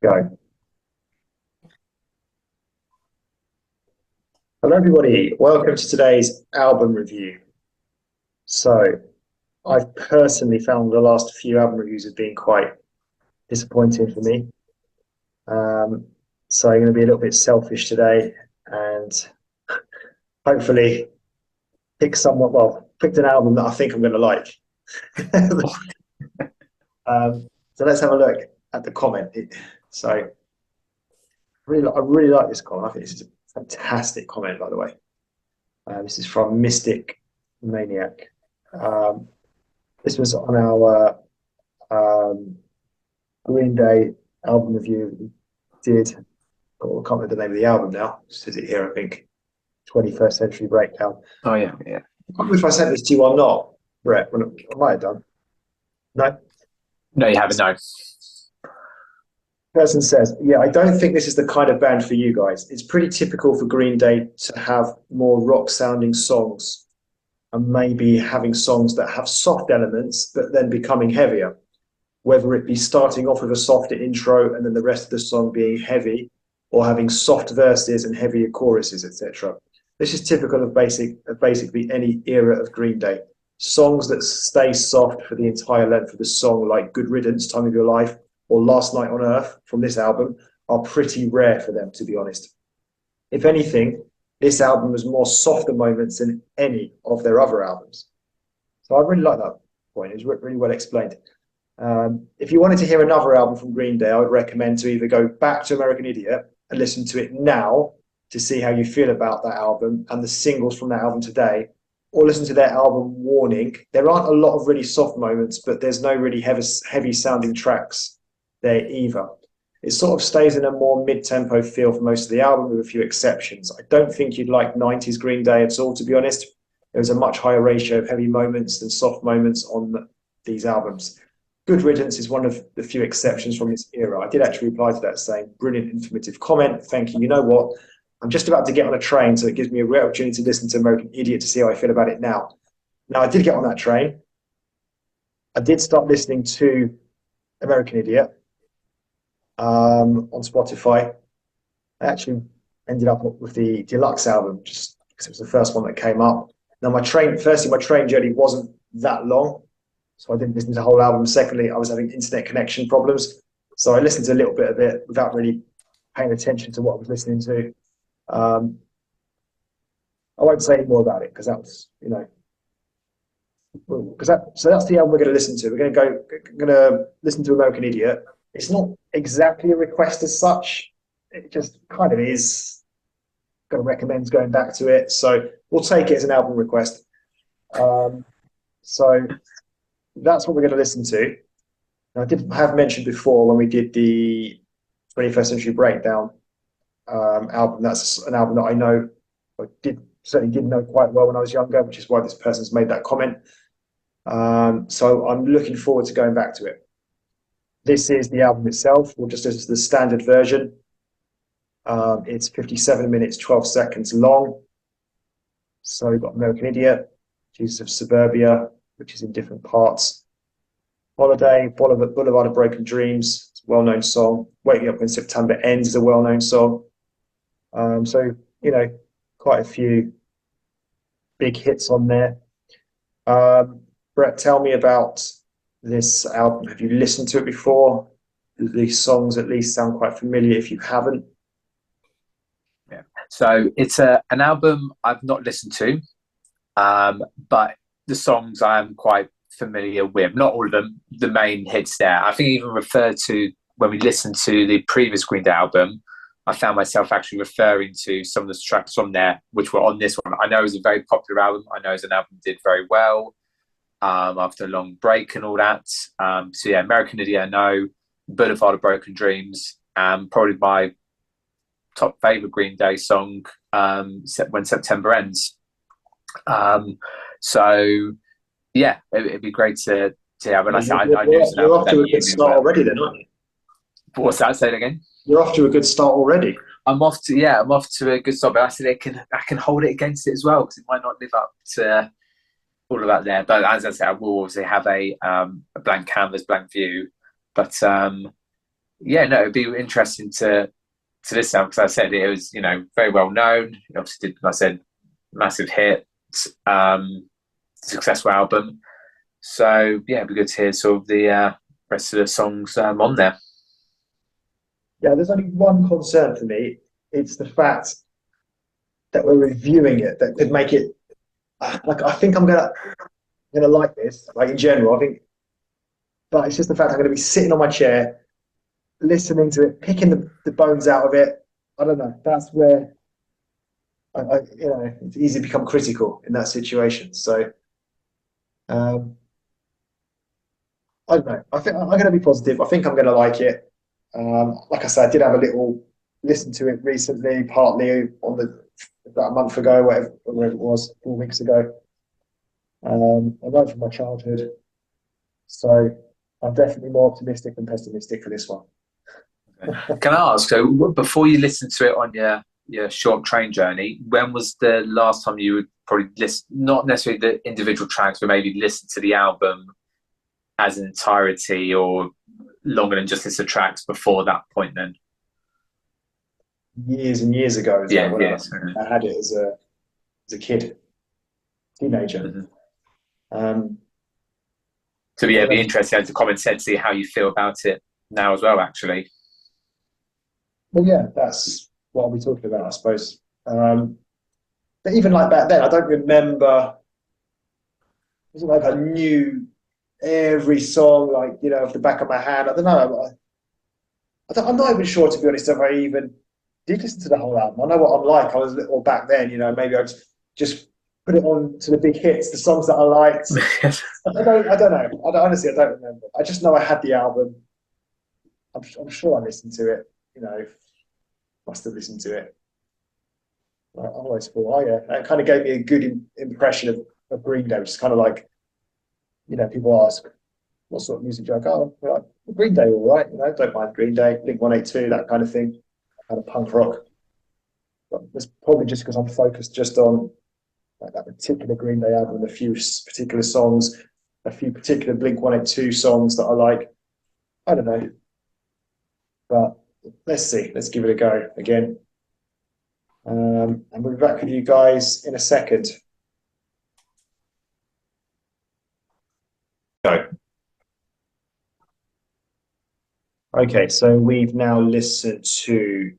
Go. Hello, everybody. Welcome to today's album review. So, I've personally found the last few album reviews have been quite disappointing for me. Um, so, I'm going to be a little bit selfish today and hopefully picked an album that I think I'm going to like. So, let's have a look at the comment. So, I really like this comment. I think this is a fantastic comment, by the way. This is from Mystic Maniac. Um, this was on our Green Day album review we did. Oh, I can't remember the name of the album now. It says it here, I think. 21st Century Breakdown. Oh yeah. I can't remember if I sent this to you or not, Brett. I might have done. No? No, you haven't. No. Person says, yeah, I don't think this is the kind of band for you guys. It's pretty typical for Green Day to have more rock sounding songs and maybe having songs that have soft elements but then becoming heavier, whether it be starting off with a softer intro and then the rest of the song being heavy, or having soft verses and heavier choruses, etc. This is typical of basically any era of Green Day. Songs that stay soft for the entire length of the song, like Good Riddance, Time of Your Life, or Last Night on Earth from this album, are pretty rare for them, to be honest. If anything, this album has more softer moments than any of their other albums. So I really like that point. It's really well explained. If you wanted to hear another album from Green Day, I would recommend to either go back to American Idiot and listen to it now to see how you feel about that album and the singles from that album today, or listen to their album Warning. There aren't a lot of really soft moments, but there's no really heavy sounding tracks there either. It sort of stays in a more mid-tempo feel for most of the album, with a few exceptions. I don't think you'd like 90s Green Day at all, to be honest. There was a much higher ratio of heavy moments than soft moments on these albums. Good Riddance is one of the few exceptions from this era. I did actually reply to that saying, brilliant, informative comment. Thank you. You know what? I'm just about to get on a train, so it gives me a real opportunity to listen to American Idiot to see how I feel about it now. Now, I did get on that train. I did start listening to American Idiot on Spotify. I actually ended up with the deluxe album just because it was the first one that came up. Now, my train journey wasn't that long, so I didn't listen to the whole album. Secondly, I was having internet connection problems, so I listened to a little bit of it without really paying attention to what I was listening to. I won't say any more about it because that was, so that's the album we're going to listen to. We're going to listen to American Idiot. It's not exactly a request as such. It just kind of is. Got to recommend going back to it. So we'll take it as an album request. So that's what we're going to listen to. Now, I did have mentioned before when we did the 21st Century Breakdown album. That's an album that I know, certainly did know quite well when I was younger, which is why this person's made that comment. So I'm looking forward to going back to it. This is the album itself. We'll just listen to the standard version. It's 57 minutes, 12 seconds long. So we've got American Idiot, Jesus of Suburbia, which is in different parts. Holiday, Boulevard of Broken Dreams, it's a well-known song. Waking Up When September Ends is a well-known song. So, quite a few big hits on there. Brett, tell me about this album. Have you listened to it before? These songs at least sound quite familiar if you haven't. Yeah. So it's an album I've not listened to, but the songs I am quite familiar with. Not all of them, the main hits there. I think even referred to when we listened to the previous Green Day album, I found myself actually referring to some of the tracks from there, which were on this one. I know it was a very popular album. I know it's an album that did very well after a long break and all that. So yeah, American Idiot, I know, Boulevard of Broken Dreams, probably my top favorite Green Day song, When September Ends. So yeah, it'd be great to have. And I knew it's an You're album off to that a you good knew start well. already, then, aren't you? What's that? Say it again. You're off to a good start already. I'm off to a good start, but I said I can hold it against it as well because it might not live up to all of that there. But as I said, I will obviously have a blank canvas, blank view. But yeah, no, it'd be interesting to listen to because I said it was very well known. It obviously did, like I said, massive hit, successful album. So yeah, it'd be good to hear sort of the rest of the songs on there. Yeah, there's only one concern for me. It's the fact that we're reviewing it that could make it like I think I'm gonna like this, like in general. I think, but it's just the fact I'm gonna be sitting on my chair, listening to it, picking the bones out of it. I don't know. That's where it's easy to become critical in that situation. So um, I don't know. I think I'm going to be positive. I think I'm going to like it. Like I said, I did have a little listen to it recently, partly on the about a month ago, whatever it was, 4 weeks ago. I know from my childhood, so I'm definitely more optimistic than pessimistic for this one. Can I ask? So before you listened to it on your short train journey, when was the last time you would probably listen? Not necessarily the individual tracks, but maybe listen to the album as an entirety, or longer than just listen to tracks before that point? Then Years and years ago as well, yeah, when yes. I had it as a kid, teenager. Mm-hmm. Um, So I yeah, don't it'd be know. interesting to comment and see how you feel about it now as well. Actually, Well, yeah, that's what I'll be talking about, I suppose. But even like back then, I don't remember. It wasn't like I knew every song, like off the back of my hand. I don't know. I'm not even sure, to be honest, if I even did listen to the whole album. I know what I'm like. I was little back then. Maybe I just put it on to the big hits, the songs that I liked. I don't know. Honestly, I don't remember. I just know I had the album. I'm sure I listened to it. Must have listened to it. I always thought, oh yeah, that kind of gave me a good impression of Green Day, which is kind of like, people ask, what sort of music do you like? Oh, well, Green Day, all right, don't mind Green Day, Blink 182, that kind of thing, kind of punk rock. But it's probably just because I'm focused just on like that particular Green Day album, a few particular songs, a few particular Blink 182 songs that I like. I don't know, but let's see. Let's give it a go again. And we'll be back with you guys in a second. Go. Okay, so we've now listened to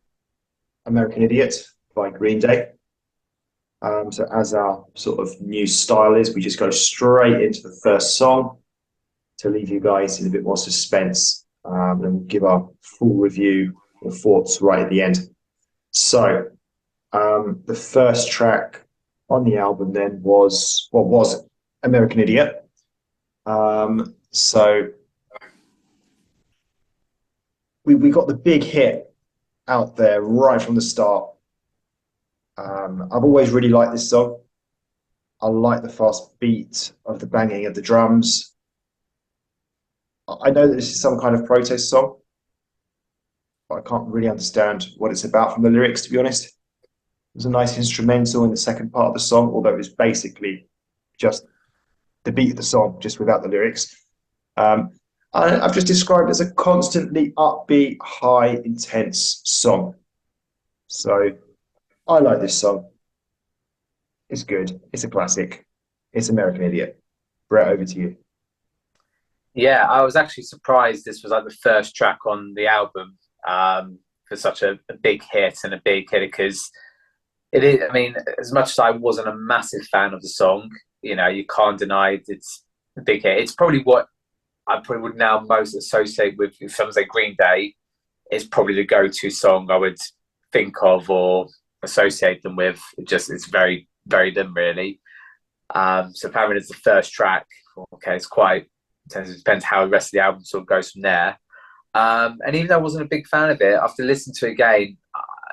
American Idiot by Green Day. So as our sort of new style is, we just go straight into the first song to leave you guys in a bit more suspense, and we'll give our full review or thoughts right at the end. So the first track on the album then was American Idiot. So we got the big hit out there right from the start. I've always really liked this song. I like the fast beat of the banging of the drums. I know that this is some kind of protest song, but I can't really understand what it's about from the lyrics, to be honest. There's a nice instrumental in the second part of the song, although it was basically just the beat of the song, just without the lyrics. I've just described it as a constantly upbeat, high, intense song. So I like this song. It's good. It's a classic. It's American Idiot. Brett, over to you. yeah, I was actually surprised this was like the first track on the album for such a big hit and a big hit because it is. I mean, as much as I wasn't a massive fan of the song, you can't deny it's a big hit. It's probably what I probably would now most associate with if someone say Green Day. It's probably the go-to song I would think of or associate them with. It's very, very them really. So having it as the first track, okay, it's quite. It depends how the rest of the album sort of goes from there. And even though I wasn't a big fan of it, after listening to it again,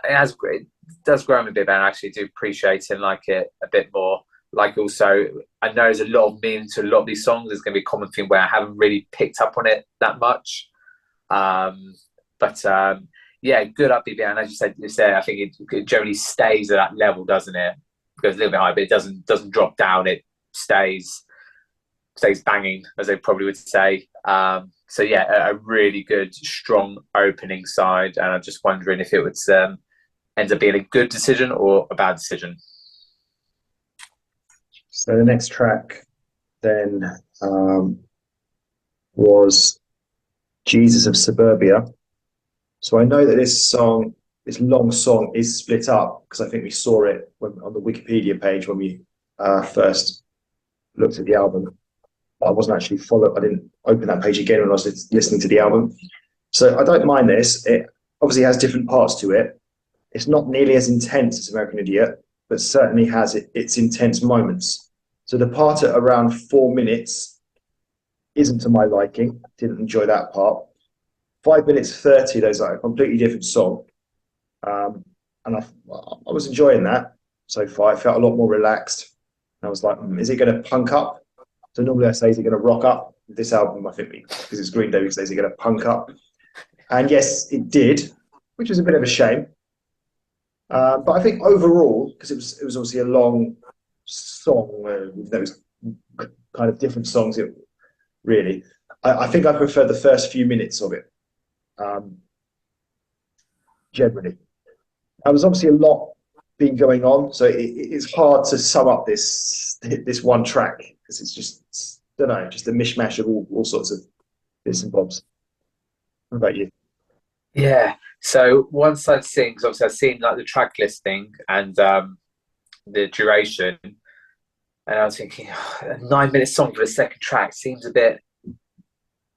it does grow on me a bit, and I actually do appreciate it and like it a bit more. Like also, I know there's a lot of meaning to a lot of these songs. There's going to be a common thing where I haven't really picked up on it that much. But yeah, good upbeat bit. And as you said, I think it generally stays at that level, doesn't it? It goes a little bit higher, but it doesn't drop down. It stays banging, as they probably would say. So yeah, a really good, strong opening side, and I'm just wondering if it would end up being a good decision or a bad decision. So the next track then was Jesus of Suburbia. So I know that this long song, is split up because I think we saw it on the Wikipedia page when we first looked at the album. I wasn't actually followed. I didn't open that page again when I was listening to the album. So I don't mind this. It obviously has different parts to it. It's not nearly as intense as American Idiot, but certainly has its intense moments. So the part at around 4 minutes isn't to my liking. Didn't enjoy that part. 5 minutes 30, there's like a completely different song. And I was enjoying that so far. I felt a lot more relaxed. And I was like, is it going to punk up? So normally I say, is it going to rock up? This album, I think, because it's Green Day, we say, is it going to punk up? And yes, it did, which was a bit of a shame. But I think overall, because it was obviously a long song, there was kind of different songs. I think I prefer the first few minutes of it. Generally, there was obviously a lot been going on, so it's hard to sum up this one track because it's just, I don't know, just a mishmash of all sorts of bits and bobs. What about you? Yeah. So once I'd seen, because obviously I've seen like the track listing and the duration, and I was thinking, a 9 minute song for the second track seems a bit,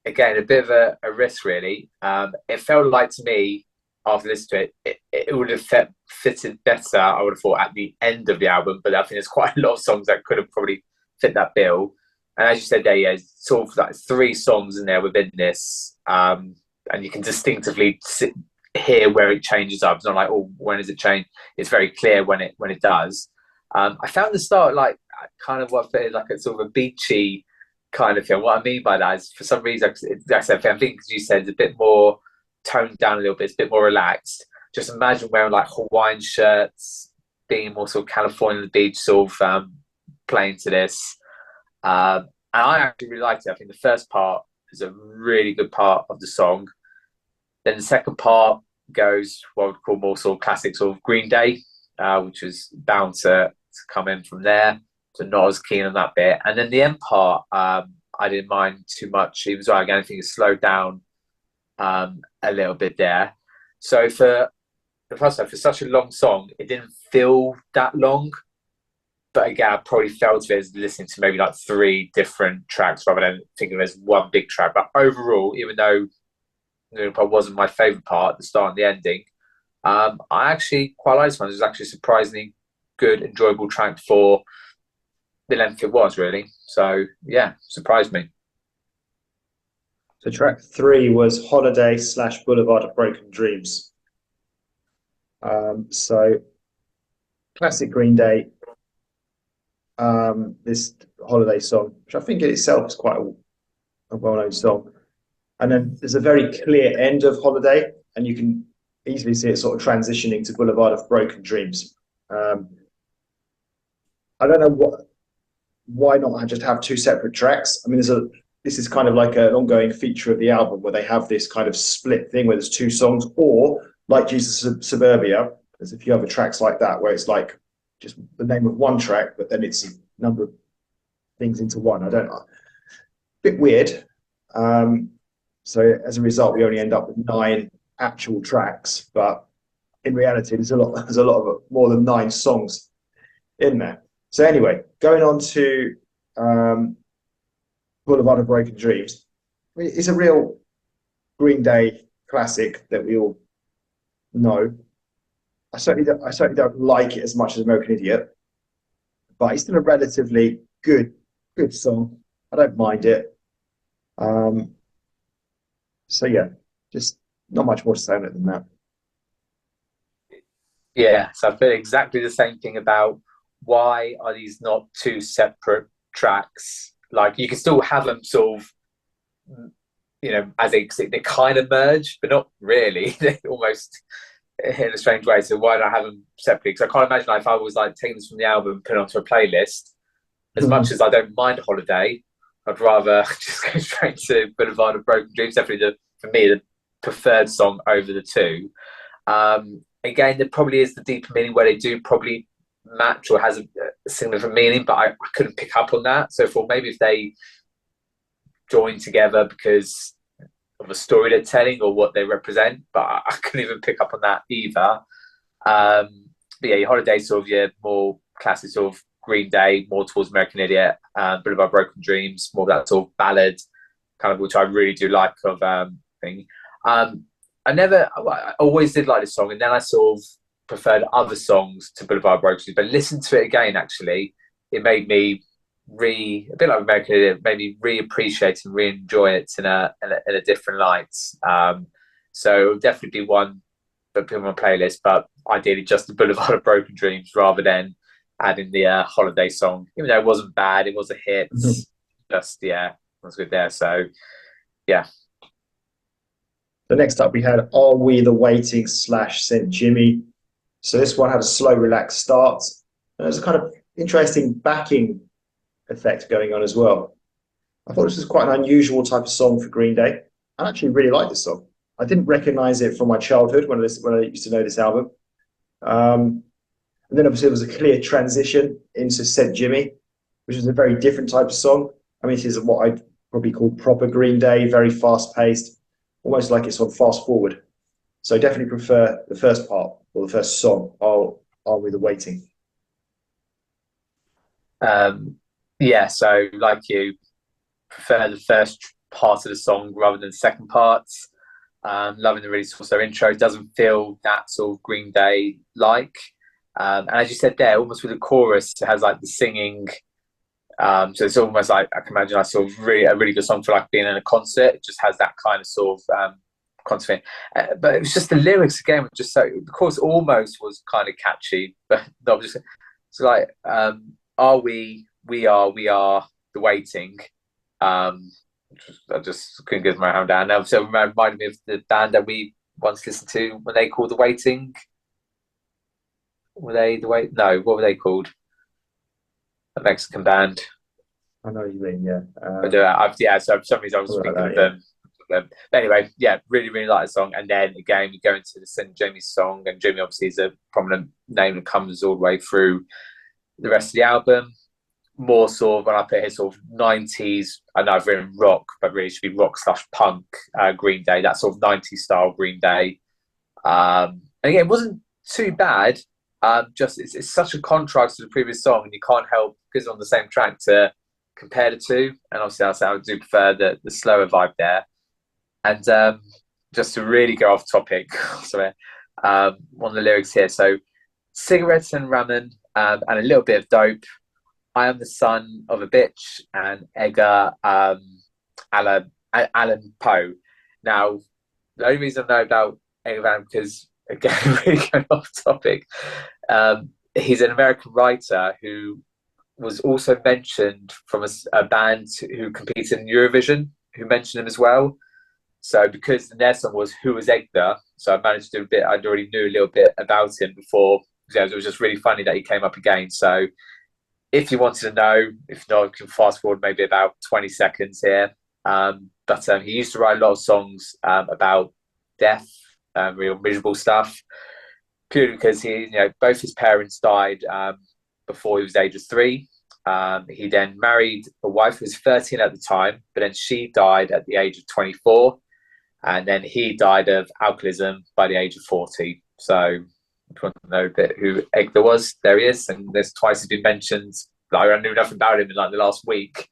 again, a bit of a risk, really. It felt like to me, after listening to it would have fitted better, I would have thought, at the end of the album. But I think there's quite a lot of songs that could have probably fit that bill. And as you said there, yeah, sort of like three songs in there within this. And you can distinctively hear where it changes up. It's not like, oh, when does it change? It's very clear when it does. I found the start like kind of what I felt like a sort of a beachy kind of feel. What I mean by that is, for some reason, I think, as you said, it's a bit more toned down a little bit. It's a bit more relaxed. Just imagine wearing like Hawaiian shirts, being more sort of California on the beach, sort of playing to this. And I actually really liked it. I think the first part is a really good part of the song. Then the second part goes what I would call more sort of classic sort of Green Day, which was bound to come in from there. So not as keen on that bit. And then the end part, I didn't mind too much. Even though again, I think it slowed down a little bit there. So for the first time, for such a long song, it didn't feel that long. But again, I probably felt it as listening to maybe like three different tracks rather than thinking there's one big track. But overall, even though it wasn't my favourite part, the start and the ending, I actually quite liked this one. It was actually a surprisingly good, enjoyable track for the length it was, really. So yeah, surprised me. So track 3 was Holiday / Boulevard of Broken Dreams. So classic Green Day. This holiday song, which I think in itself is quite a well-known song. And then there's a very clear end of Holiday, and you can easily see it sort of transitioning to Boulevard of Broken Dreams. I don't know why not just have two separate tracks. I mean, this is kind of like an ongoing feature of the album where they have this kind of split thing where there's two songs, or like Jesus of Suburbia, there's a few other tracks like that where it's like just the name of one track, but then it's a number of things into one. I don't know. Bit weird. So as a result, we only end up with 9 actual tracks, but in reality, there's a lot of more than 9 songs in there. So anyway, going on to Boulevard of Broken Dreams. I mean, it's a real Green Day classic that we all know. I certainly don't like it as much as American Idiot, but it's still a relatively good song. I don't mind it. So yeah, just not much more to say on it than that. Yeah, so I feel exactly the same thing about why are these not two separate tracks? Like you can still have them sort of, as they kind of merge, but not really. They almost in a strange way. So why not have them separately? Because I can't imagine if I was like taking this from the album, put it onto a playlist. As much as I don't mind Holiday, I'd rather just go straight to Boulevard of Broken Dreams. Definitely, for me, the preferred song over the two. Again, there probably is the deeper meaning where they do probably match or has a significant meaning, but I couldn't pick up on that. So for maybe if they join together because of a story they're telling or what they represent, but I couldn't even pick up on that either. But yeah, your Holiday sort of your more classic sort of Green Day, more towards American Idiot, Boulevard Broken Dreams, more of that sort of ballad kind of, which I really do like of thing. I always did like this song, and then I sort of preferred other songs to Boulevard Broken Dreams. But listen to it again, actually, it made me a bit like American Idiot, made me re-appreciate and re-enjoy it in a different light. So it'll definitely be one that put on my playlist, but ideally just the Boulevard of Broken Dreams rather than adding the Holiday song. Even though it wasn't bad, it was a hit. Just yeah, it was good there. So yeah. So next up, we had Are We the Waiting / St. Jimmy. So this one had a slow, relaxed start. And there's a kind of interesting backing effect going on as well. I thought this was quite an unusual type of song for Green Day. I actually really like this song. I didn't recognize it from my childhood when I used to know this album. And then obviously there was a clear transition into St. Jimmy, which is a very different type of song. I mean, it is what I'd probably call proper Green Day, very fast paced, almost like it's on fast forward. So I definitely prefer the first part or the first song, Are We the Waiting. Yeah, so like you, prefer the first part of the song rather than the second parts. Loving the really sort of intro. It doesn't feel that sort of Green Day like. And as you said there, almost with the chorus, it has like the singing. So it's almost like I can imagine a really good song for like being in a concert. It just has that kind of sort of concert. But it was just the lyrics again, were just so the chorus almost was kind of catchy, but not just. It's like, are we are the waiting. I just couldn't get my hand down. Now, so it reminded me of the band that we once listened to when they called The Waiting. Were they the wait? No, what were they called? A Mexican band. I know what you mean, yeah. Yeah, so for some reason I was thinking of them. But anyway, yeah, really, really like the song. And then again, we go into the St. Jimmy song, and Jimmy obviously is a prominent name that comes all the way through the rest of the album. More sort of when I put here, sort of 90s. I know I've written rock, but really it should be rock / punk. Green Day, that sort of 90s style Green Day. And again, it wasn't too bad. Just it's such a contrast to the previous song, and you can't help because on the same track to compare the two. And obviously, I do prefer the slower vibe there. And just to really go off topic, sorry, one of the lyrics here. So, cigarettes and ramen, and a little bit of dope. I am the son of a bitch, and Edgar Allan Poe. Now, the only reason I know about Edgar Allan because again, really going off topic. He's an American writer who was also mentioned from a band who competed in Eurovision, who mentioned him as well. So because their song was "Who Was Edgar," so I managed to do a bit. I already knew a little bit about him before. Yeah, it was just really funny that he came up again. So if you wanted to know, if not, you can fast forward maybe about 20 seconds here. But he used to write a lot of songs about death, real miserable stuff. Purely because both his parents died before he was the age of 3. He then married a wife who was 13 at the time, but then she died at the age of 24, and then he died of alcoholism by the age of 40. So if you want to know a bit who Edgar was, there he is, and there's twice he's been mentioned. Like, I knew nothing about him in like the last week.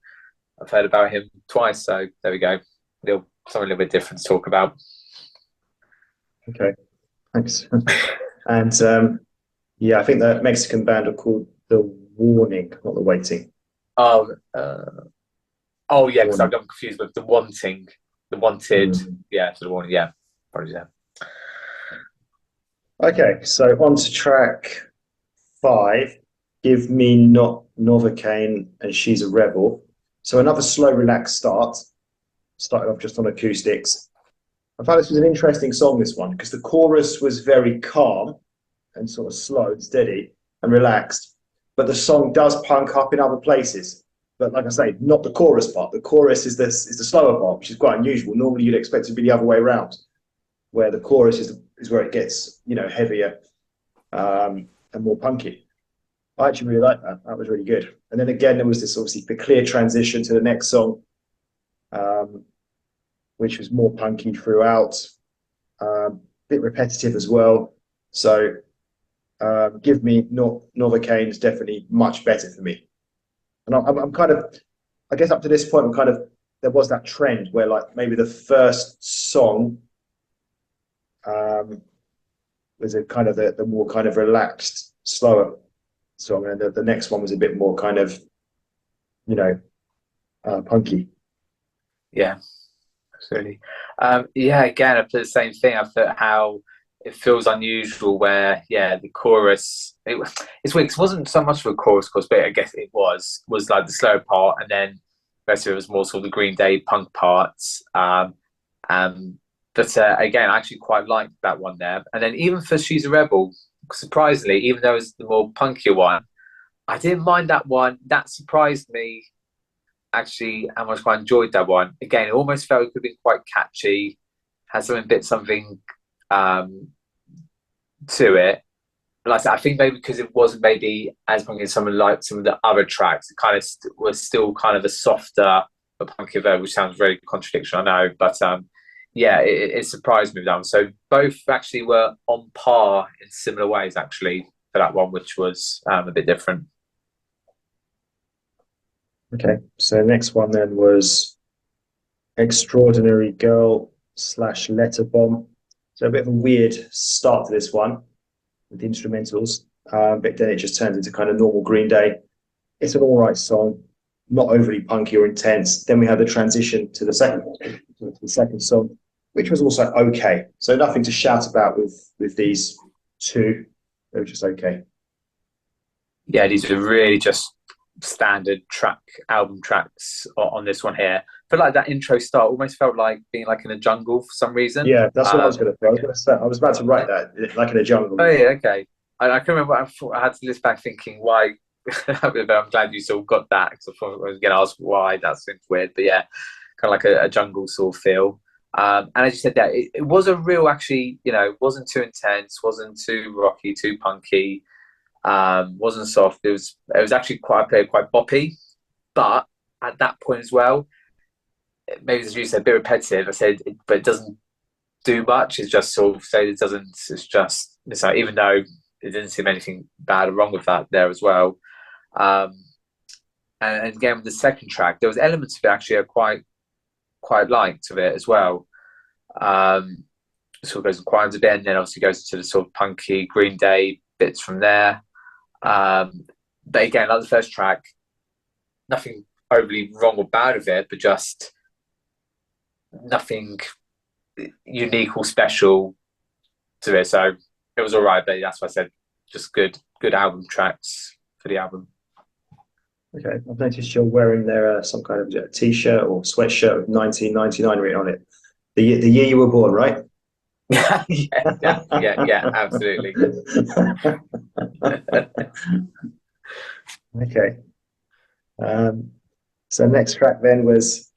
I've heard about him twice, so there we go. Something a little bit different to talk about. Okay, thanks. And yeah, I think the Mexican band are called The Warning, not The Waiting. Oh yeah, because I'm confused with The Wanting, The Wanted. Yeah, so The Warning. Yeah, probably yeah. Okay, so on to track 5. Give Me Not Novocaine and She's a Rebel. So another slow, relaxed start. Started off just on acoustics. I found this was an interesting song, this one, because the chorus was very calm and sort of slow and steady and relaxed. But the song does punk up in other places. but like I say, not the chorus part. The chorus is the slower part, which is quite unusual. Normally, you'd expect it to be the other way around, where the chorus is where it gets heavier and more punky. I actually really liked that. That was really good. And then again, there was this obviously the clear transition to the next song, um, which was more punky throughout, a bit repetitive as well. So give me Novocaine is definitely much better for me. And I'm kind of, I guess up to this point, I'm kind of, there was that trend where like maybe the first song was a kind of the more kind of relaxed, slower song, and the next one was a bit more kind of, you know, punky. Yeah, absolutely. Yeah, again, I feel the same thing. I felt how it feels unusual where, yeah, the chorus, it's weird 'cause it wasn't so much of a chorus, of course, but I guess it was like the slow part, and then the rest of it was more sort of the Green Day punk parts. Um, but again, I actually quite liked that one there. And then even for She's a Rebel, surprisingly, even though it's the more punkier one, I didn't mind that one. That surprised me actually how much I enjoyed that one. Again, it almost felt it could be quite catchy, had something um, to it. But like I said, I think maybe because it wasn't maybe as punky as some of the other tracks, it kind of was still kind of a softer, a punkier version, which sounds very contradictory, I know. But yeah, it surprised me with that one. So both actually were on par in similar ways, actually, for that one, which was a bit different. Okay, so next one then was Extraordinary Girl slash Letter Bomb. So a bit of a weird start to this one with the instrumentals, but then it just turns into kind of normal Green Day. It's an all right song, not overly punky or intense. Then we have the transition to the second song, which was also okay. So nothing to shout about with these two. They were just okay. Yeah, these are really just standard album tracks on this one here. But like that intro start almost felt like being like in a jungle for some reason. Yeah, that's what I was going to say. I was going to say. I was about to write that, like in a jungle. Oh yeah, okay. I can remember I had to list back thinking why. But I'm glad you sort of got that because I was going to ask why. That seems weird, but yeah, kind of like a jungle sort of feel. And as you said, that it was a real actually, wasn't too intense, wasn't too rocky, too punky, wasn't soft. It was actually quite boppy, but at that point as well, maybe as you said, a bit repetitive. I said, but it doesn't do much. It's just sort of say it doesn't. It's like even though it didn't seem anything bad or wrong with that there as well. Um, and again with the second track, there was elements of it actually I quite liked of it as well. Sort of goes quiet a bit, and then obviously goes to the sort of punky Green Day bits from there. But again, like the first track, nothing overly wrong or bad with it, but just nothing unique or special to it. So it was all right, but that's why I said just good album tracks for the album. Okay, I've noticed you're wearing there some kind of t-shirt or sweatshirt with 1999 written on it. The year you were born, right? yeah, absolutely. Okay. So next track then was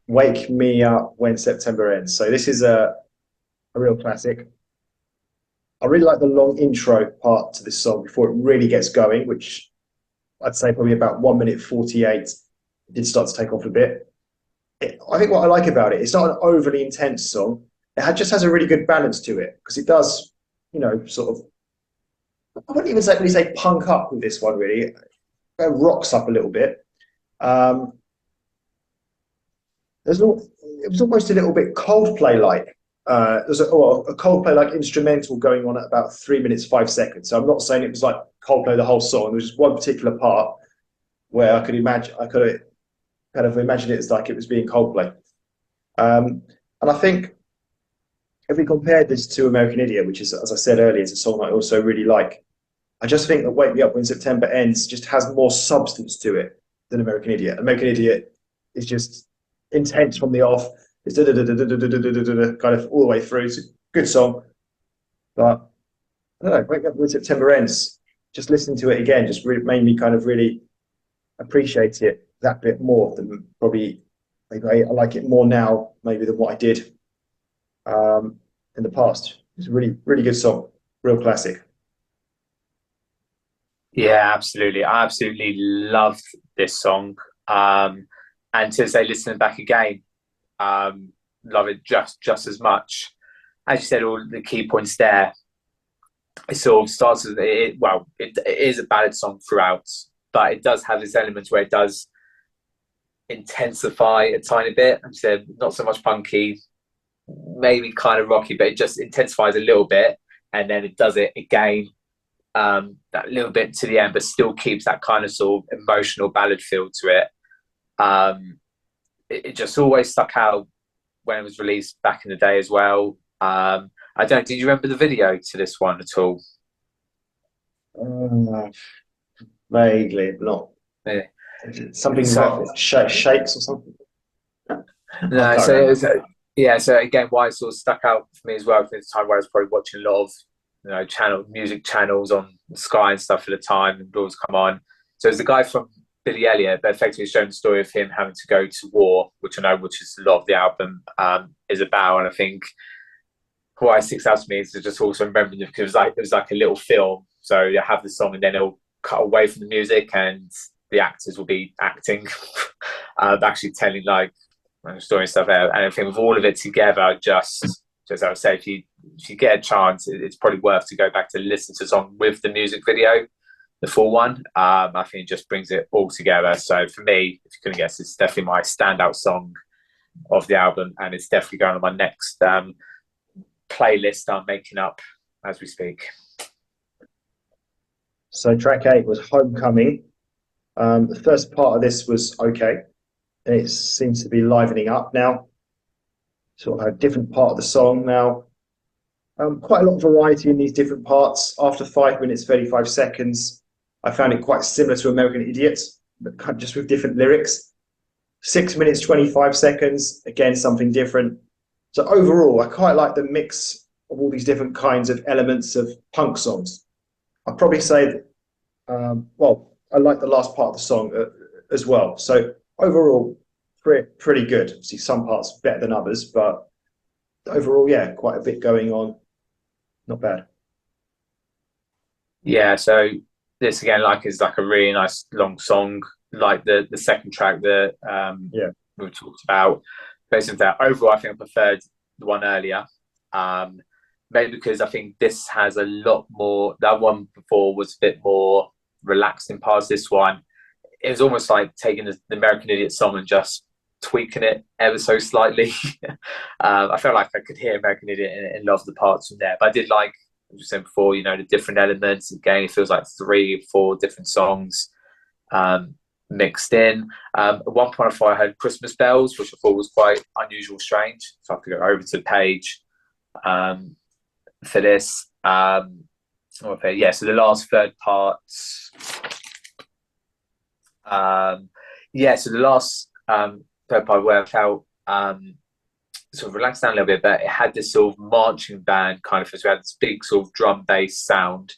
"Wake Me Up When September Ends." So this is a real classic. I really like the long intro part to this song before it really gets going, which I'd say probably about 1 minute 48. It did start to take off a bit. I think what I like about it, it's not an overly intense song. Just has a really good balance to it because it does, sort of. I wouldn't even really say punk up with this one. Really, it rocks up a little bit. Um, it was almost a little bit Coldplay like. There's a Coldplay like instrumental going on at about 3 minutes 5 seconds. So I'm not saying it was like Coldplay the whole song. There was just one particular part where I could kind of imagine it as like it was being Coldplay. And I think if we compared this to American Idiot, which is, as I said earlier, is a song I also really like, I just think that Wake Me Up When September Ends just has more substance to it than American Idiot. American Idiot is just intense from the off. It's kind of all the way through. It's a good song. But I don't know, Wake Me Up When September Ends, just listening to it again just made me kind of really appreciate it that bit more than probably maybe I like it more now maybe than what I did in the past. It's a really good song, real classic. Yeah, absolutely. I absolutely loved this song. And to say, listening back again, um, love it just as much. As you said, all the key points there. It sort of starts with it is a ballad song throughout, but it does have this element where it does intensify a tiny bit. And said not so much punky, maybe kind of rocky, but it just intensifies a little bit, and then it does it again, that little bit to the end, but still keeps that kind of sort of emotional ballad feel to it. It just always stuck out when it was released back in the day as well. I don't. Did you remember the video to this one at all? Uh, Vaguely, not Yeah. something So about shakes or something. I no, can't so it remember. was, yeah. So again, why it sort of stuck out for me as well. For the time where I was probably watching a lot of music channels on Sky and stuff at the time, and always come on. So it's the guy from Billy Elliot, but effectively showing the story of him having to go to war, which I know, which is a lot of the album is about. And I think why it sticks out to me is just also remembering it because it was like a little film. So you have the song and then it'll cut away from the music and the actors will be acting, actually telling like story and stuff out. And I think with all of it together, just as I would say, if you get a chance, it's probably worth to go back to listen to the song with the music video, the full one. I think it just brings it all together. So for me, if you couldn't guess, it's definitely my standout song of the album, and it's definitely going on my next playlist I'm making up as we speak. So track eight was Homecoming. The first part of this was okay, and it seems to be livening up now. Sort of a different part of the song now. Quite a lot of variety in these different parts. After 5 minutes, 35 seconds, I found it quite similar to American Idiot, but kind of just with different lyrics. 6 minutes, 25 seconds, again, something different. So overall, I quite like the mix of all these different kinds of elements of punk songs. I'd probably say that, I like the last part of the song as well. So overall, pretty good. See some parts better than others, but overall, yeah, quite a bit going on. Not bad. Yeah, so this again, like, is like a really nice long song, like the second track that Yeah. we talked about. Basically, that overall, I think I preferred the one earlier. Um, Maybe because I think this has a lot more. That one before was a bit more relaxed in parts. This one, it was almost like taking the American Idiot song and just tweaking it ever so slightly. I felt like I could hear American Idiot and love the parts from there. But I did like, as you said before, the different elements. Again, it feels like 3 or 4 different songs um, mixed in. At one point, I thought I heard Christmas bells, which I thought was quite unusual, strange. So I have to go over to the page um, for this. Okay, yeah, so the last third part. So the last third part where I felt sort of relaxed down a little bit, but it had this sort of marching band kind of, as we had this big sort of drum bass sound.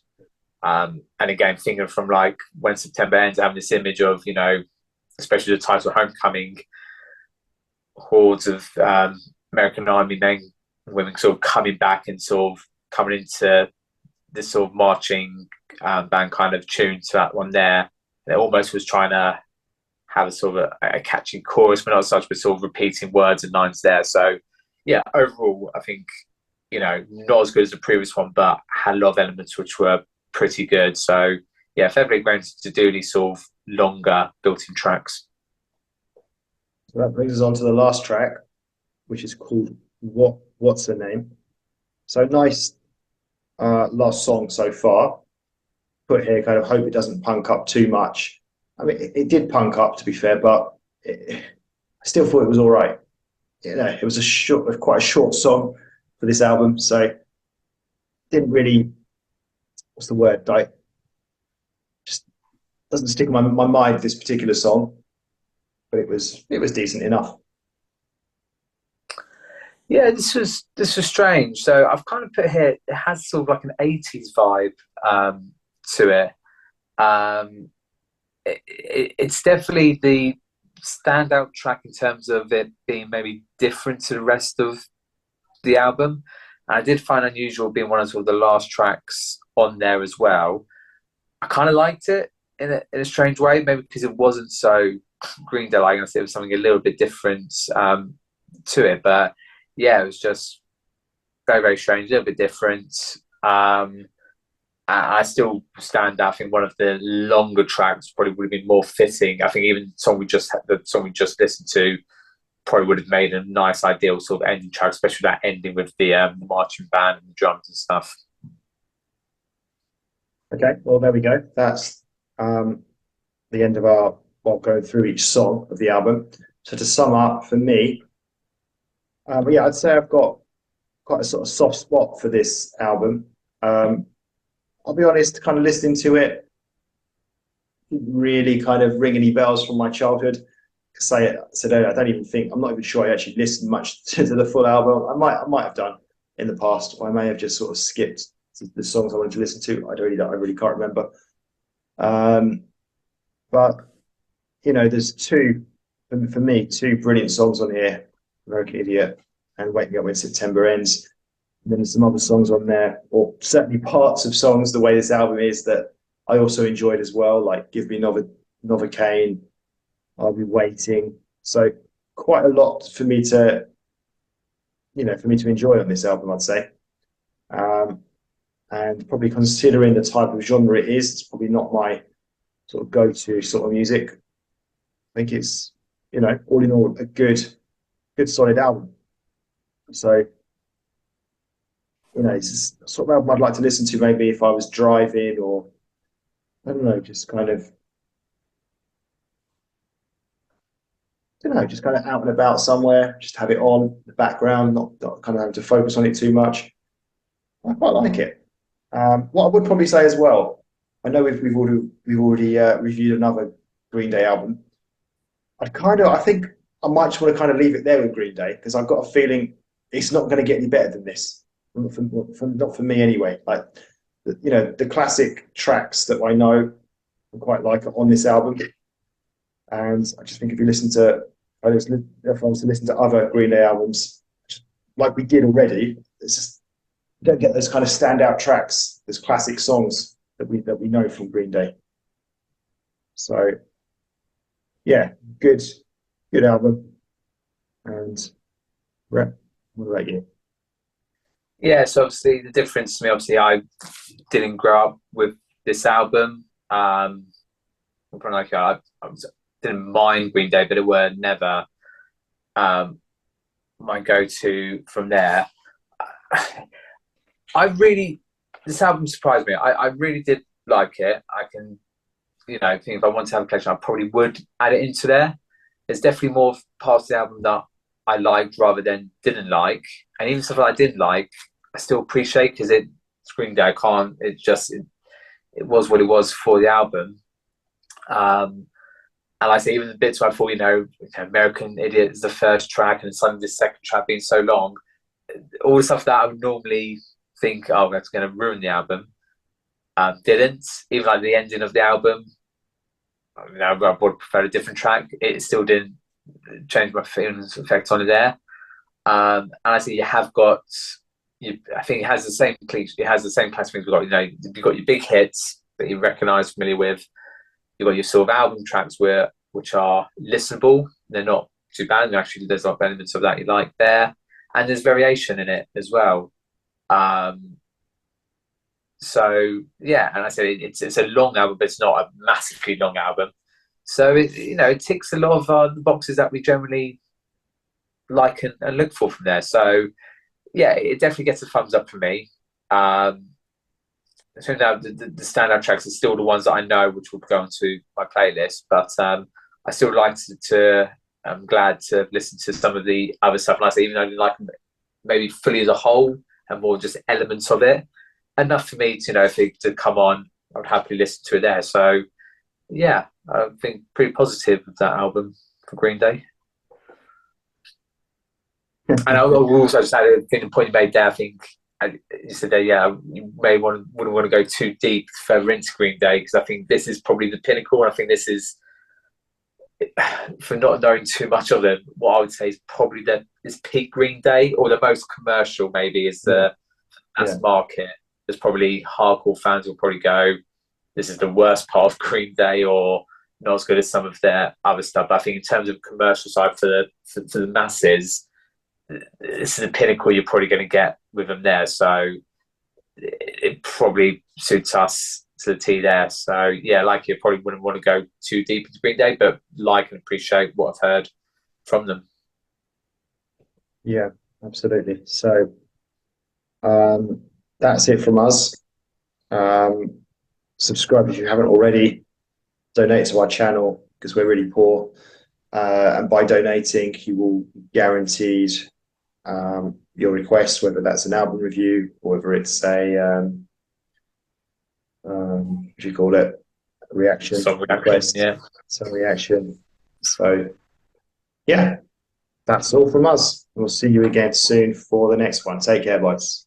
And again, thinking from like When September Ends, having this image of, especially the title Homecoming, hordes of American Army men and women sort of coming back and sort of coming into this sort of marching band kind of tune to that one there. And it almost was trying to have a sort of a catchy chorus, but not such, but sort of repeating words and lines there. So, yeah, overall, I think, not as good as the previous one, but had a lot of elements which were pretty good. So, yeah, fairly great to do these sort of longer built-in tracks. So that brings us on to the last track, which is called What's the Name? So nice last song so far. Put here, kind of hope it doesn't punk up too much. I mean, it did punk up to be fair, but I still thought it was all right. It was quite a short song for this album, so didn't really, what's the word? Like, just doesn't stick in my mind this particular song, but it was decent enough. Yeah, this was strange. So I've kind of put here, it has sort of like an 80s vibe to it. It's definitely standout track in terms of it being maybe different to the rest of the album. And I did find unusual being one of sort of the last tracks on there as well. I kind of liked it in a strange way, maybe because it wasn't so Green Day like. I said, it was something a little bit different to it. But yeah, it was just very, very strange, a little bit different. I still stand. I think one of the longer tracks probably would have been more fitting. I think even the song we just listened to probably would have made a nice, ideal sort of ending track, especially that ending with the marching band and the drums and stuff. Okay, well there we go. That's the end of our going through each song of the album. So to sum up for me, yeah, I'd say I've got quite a sort of soft spot for this album. I'll be honest, kind of listening to it, didn't really kind of ring any bells from my childhood. I don't even think, I'm not even sure I actually listened much to the full album. I might have done in the past, or I may have just sort of skipped the songs I wanted to listen to. I really can't remember. But you know, there's for me, two brilliant songs on here: "American Idiot" and "Wake Me Up When September Ends." And then there's some other songs on there, or certainly parts of songs. The way this album is, that I also enjoyed as well, like "Give Me Novocaine," "I'll Be Waiting." So quite a lot for me to, for me to enjoy on this album, I'd say. Um, and probably considering the type of genre it is, it's probably not my sort of go-to sort of music. I think it's, all in all, a good solid album. So, it's just sort of album I'd like to listen to maybe if I was driving, or I don't know, just kind of, just kind of out and about somewhere, just have it on in the background, not kind of having to focus on it too much. I quite like it. What I would probably say as well, I know we've already reviewed another Green Day album. I think I might just want to kind of leave it there with Green Day, because I've got a feeling it's not going to get any better than this. Not for me anyway. Like, the classic tracks that I know I quite like on this album, and I just think if I was to listen to other Green Day albums, like we did already, it's just you don't get those kind of standout tracks, those classic songs that we know from Green Day. So yeah, good album. And Rep, what about you? Yeah, so obviously the difference to me, obviously I didn't grow up with this album. I'm probably like didn't mind Green Day, but it were never um, my go-to from there. I really, this album surprised me. I really did like it. I can, think if I wanted to have a collection, I probably would add it into there. There's definitely more parts of the album that I liked rather than didn't like, and even stuff that I didn't like, I still appreciate, because it's Green Day. I can't. It was what it was for the album. And like I say, even the bits where I thought, American Idiot is the first track, and suddenly the second track being so long, all the stuff that I would normally think, oh, that's going to ruin the album, didn't. Even like the ending of the album, I would prefer a different track. It still didn't change my feelings effect on it there. And I think you have got, I think it has the same class of things we've got. You've got your big hits that you recognise, familiar with. You've got your sort of album tracks which are listenable. They're not too bad. And actually, there's a lot of elements of that you like there, and there's variation in it as well. So yeah, and I said it's a long album, but it's not a massively long album. So it ticks a lot of the boxes that we generally like and look for from there. So yeah, it definitely gets a thumbs up for me. I think now the standout tracks are still the ones that I know, which will go onto my playlist. But I still like to I'm glad to listen to some of the other stuff. Like I say, even though I didn't like them maybe fully as a whole, and more just elements of it, enough for me to if it to come on, I would happily listen to it there. So yeah, I think pretty positive of that album for Green Day. And I will also just add, I think the point you made there, I think you said that, yeah, you wouldn't want to go too deep further into Green Day, because I think this is probably the pinnacle. And I think this is for not knowing too much of them, what I would say is probably the is peak Green Day, or the most commercial maybe is Yeah, the yeah, mass market. There's probably hardcore fans will probably go, this is the worst part of Green Day, or not as good as some of their other stuff. But I think in terms of commercial side for the masses, this is the pinnacle you're probably going to get with them there. So it probably suits us to the T there. So yeah, like you probably wouldn't want to go too deep into Green Day, but like and appreciate what I've heard from them. yeah, absolutely. So um, that's it from us. Um, subscribe if you haven't already. Donate to our channel because we're really poor. And by donating, you will be guaranteed your request, whether that's an album review or whether it's a what do you call it, a reaction Song reaction, request, yeah. some reaction. So yeah, that's all from us. We'll see you again soon for the next one. Take care, boys.